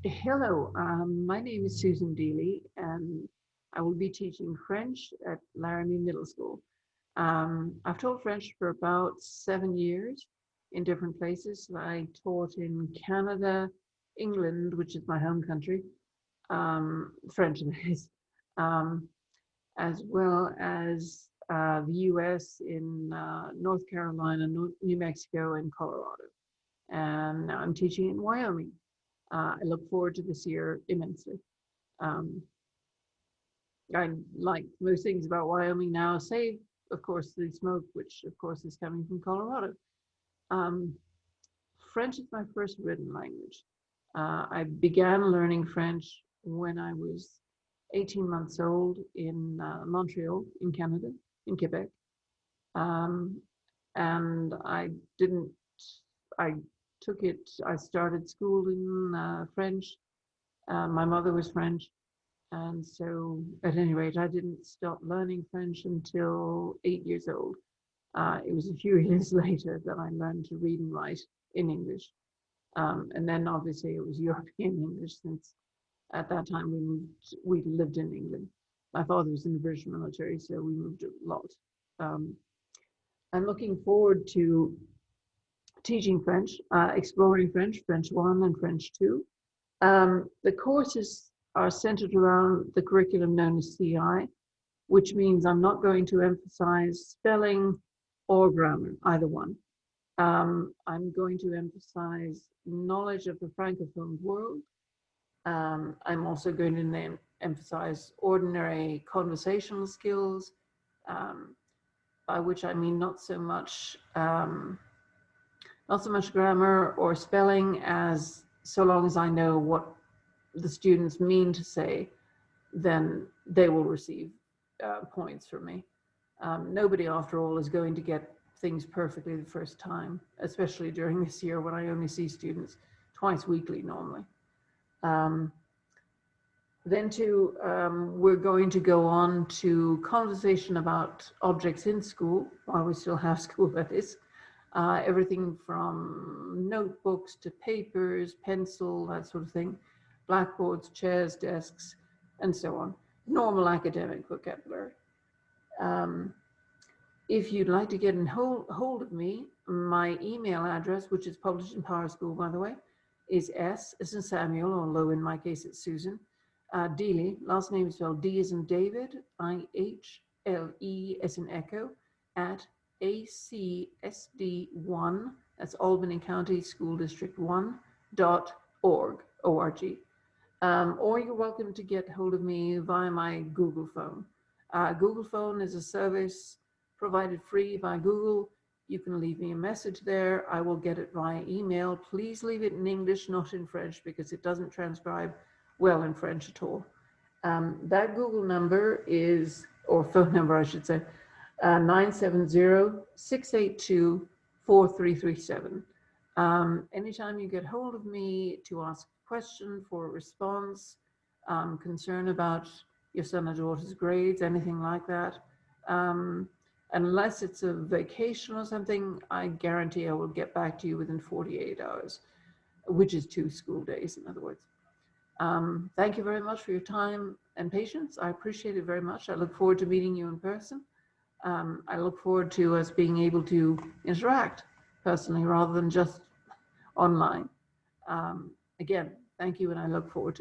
Hello, my name is Susan Dihle, and I will be teaching French at Laramie Middle School. I've taught French for about 7 years in different places. I taught in Canada, England, which is my home country, French that is, um, as well as the US in North Carolina, New Mexico, and Colorado. And now I'm teaching in Wyoming. I look forward to this year immensely. Um, I like most things about Wyoming now, save, of course, the smoke, which, of course, is coming from Colorado. Um, French is my first written language. I began learning French when I was 18 months old in Montreal, in Canada, in Quebec. Um, and didn't, I I started school in French. My mother was French. And so, at any rate, I didn't stop learning French until 8 years old. It was a few years later that I learned to read and write in English. And then obviously it was European English since at that time we lived in England. My father was in the British military, so we moved a lot. Um, I'm looking forward to teaching French, exploring French, French 1 and French 2. The courses are centered around the curriculum known as CI, which means I'm not going to emphasize spelling or grammar, either one. I'm going to emphasize knowledge of the Francophone world. I'm also going to emphasize ordinary conversational skills, um, by which I mean not so much grammar or spelling as so long as I know what the students mean to say, then they will receive points from me. Nobody, after all, is going to get things perfectly the first time, especially during this year when I only see students twice weekly normally. We're going to go on to conversation about objects in school, while we still have school, that is. Everything from notebooks to papers, pencil, that sort of thing, blackboards, chairs, desks, and so on. Normal academic vocabulary. Um, if you'd like to get in hold of me, my email address, which is published in Power School, by the way, is S as in Samuel, although in my case it's Susan. Dihle, last name is spelled D as in David, IHLE as in Echo, at ACSD1, that's Albany County School District 1, .org, O-R-G. Or you're welcome to get hold of me via my Google phone. Google phone is a service provided free by Google. You can leave me a message there. I will get it via email. Please leave it in English, not in French, because it doesn't transcribe well in French at all. That Google number is, or phone number, I should say, 970-682-4337. Anytime you get hold of me to ask a question, for a response, concern about your son or daughter's grades, anything like that, unless it's a vacation or something, I guarantee I will get back to you within 48 hours, which is 2 school days, in other words. Thank you very much for your time and patience. I appreciate it very much. I look forward to meeting you in person. I look forward to us being able to interact personally rather than just online. Again, thank you, and I look forward to